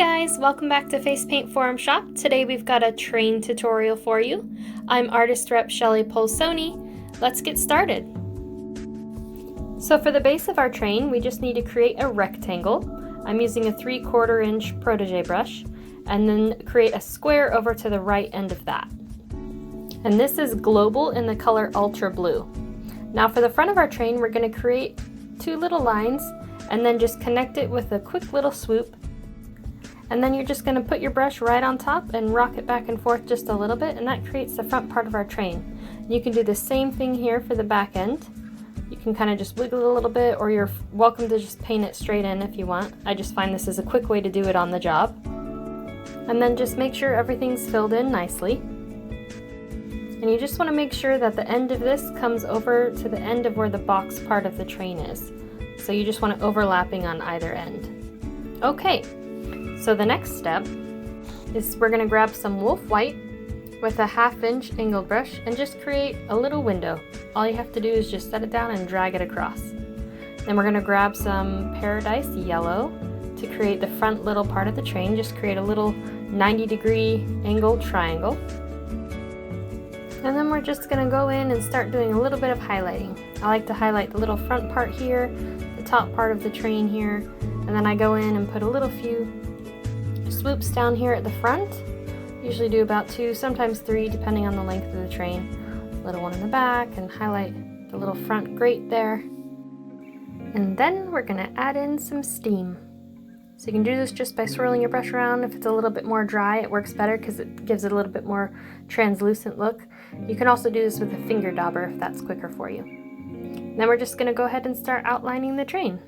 guys, welcome back to Face Paint Forum Shop. Today we've got a train tutorial for you. I'm artist rep Shelly Polsoni. Let's get started. So for the base of our train, we just need to create a rectangle. I'm using a 3/4 inch protege brush, and then create a square over to the right end of that. And this is global in the color Ultra Blue. Now for the front of our train, we're going to create two little lines and then just connect it with a quick little swoop. And then you're just going to put your brush right on top and rock it back and forth just a little bit, and that creates the front part of our train. You can do the same thing here for the back end. You can kind of just wiggle it a little bit, or you're welcome to just paint it straight in if you want. I just find this is a quick way to do it on the job. And then just make sure everything's filled in nicely. And you just want to make sure that the end of this comes over to the end of where the box part of the train is. So you just want it overlapping on either end. Okay. So the next step is we're going to grab some wolf white with a 1/2 inch angled brush and just create a little window. All you have to do is just set it down and drag it across. Then we're going to grab some paradise yellow to create the front little part of the train. Just create a little 90-degree angled triangle. And then we're just going to go in and start doing a little bit of highlighting. I like to highlight the little front part here, the top part of the train here, and then I go in and put a little few swoops down here at the front. Usually do about 2, sometimes 3, depending on the length of the train. Little one in the back, and highlight the little front grate there. And then we're going to add in some steam. So you can do this just by swirling your brush around. If it's a little bit more dry, it works better because it gives it a little bit more translucent look. You can also do this with a finger dauber if that's quicker for you. And then we're just going to go ahead and start outlining the train.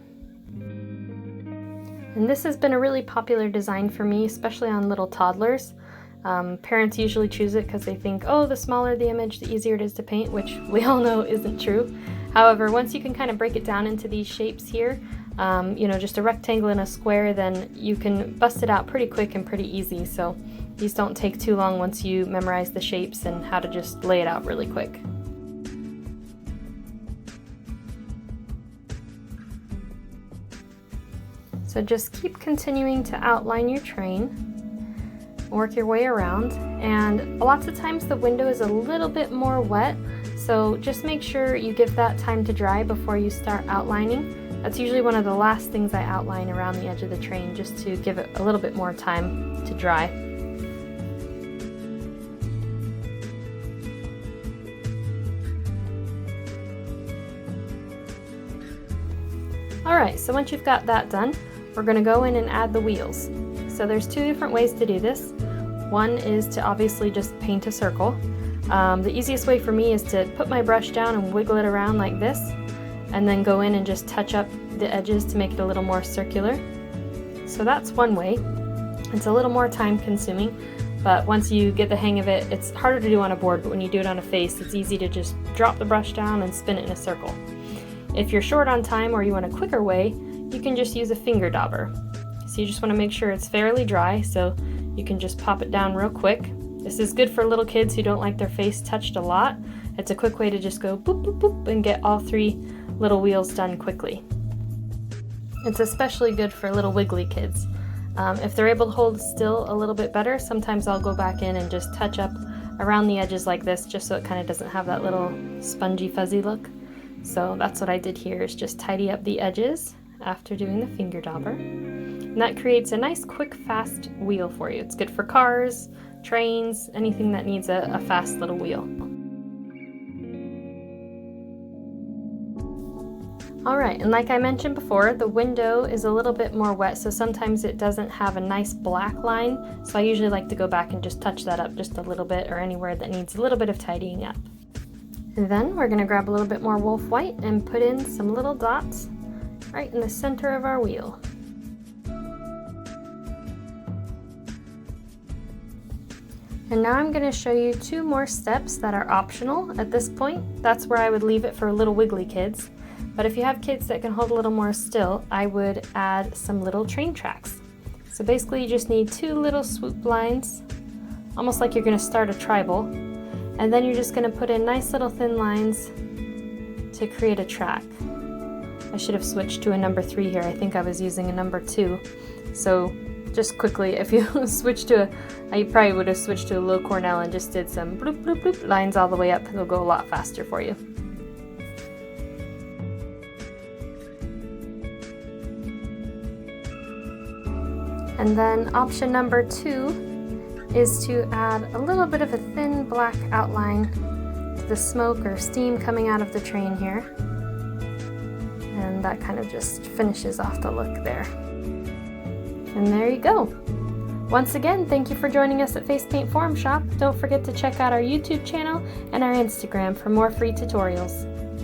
And this has been a really popular design for me, especially on little toddlers. Parents usually choose it because they think, oh, the smaller the image, the easier it is to paint, which we all know isn't true. However, once you can kind of break it down into these shapes here, just a rectangle and a square, then you can bust it out pretty quick and pretty easy. So these don't take too long once you memorize the shapes and how to just lay it out really quick. So just keep continuing to outline your train, work your way around, and lots of times the window is a little bit more wet, so just make sure you give that time to dry before you start outlining. That's usually one of the last things I outline around the edge of the train, just to give it a little bit more time to dry. Alright, so once you've got that done, we're going to go in and add the wheels. So there's 2 different ways to do this. One is to obviously just paint a circle. The easiest way for me is to put my brush down and wiggle it around like this, and then go in and just touch up the edges to make it a little more circular. So that's one way. It's a little more time consuming, but once you get the hang of it, it's harder to do on a board, but when you do it on a face, it's easy to just drop the brush down and spin it in a circle. If you're short on time or you want a quicker way, you can just use a finger dauber. So you just want to make sure it's fairly dry, so you can just pop it down real quick. This is good for little kids who don't like their face touched a lot. It's a quick way to just go boop, boop, boop, and get all 3 little wheels done quickly. It's especially good for little wiggly kids. If they're able to hold still a little bit better, sometimes I'll go back in and just touch up around the edges like this, just so it kind of doesn't have that little spongy fuzzy look. So that's what I did here, is just tidy up the edges after doing the finger dauber. And that creates a nice, quick, fast wheel for you. It's good for cars, trains, anything that needs a fast little wheel. Alright, and like I mentioned before, the window is a little bit more wet, so sometimes it doesn't have a nice black line, so I usually like to go back and just touch that up just a little bit, or anywhere that needs a little bit of tidying up. And then we're going to grab a little bit more wolf white and put in some little dots right in the center of our wheel. And now I'm going to show you 2 more steps that are optional at this point. That's where I would leave it for little wiggly kids. But if you have kids that can hold a little more still, I would add some little train tracks. So basically you just need 2 little swoop lines, almost like you're going to start a tribal. And then you're just going to put in nice little thin lines to create a track. I should have switched to a number 3 here. I think I was using a number 2. So just quickly, if you switch to you probably would have switched to a low Cornell and just did some bloop bloop bloop lines all the way up. It'll go a lot faster for you. And then option number 2 is to add a little bit of a thin black outline to the smoke or steam coming out of the train here. And that kind of just finishes off the look there. And there you go. Once again, thank you for joining us at Face Paint Forum Shop. Don't forget to check out our YouTube channel and our Instagram for more free tutorials.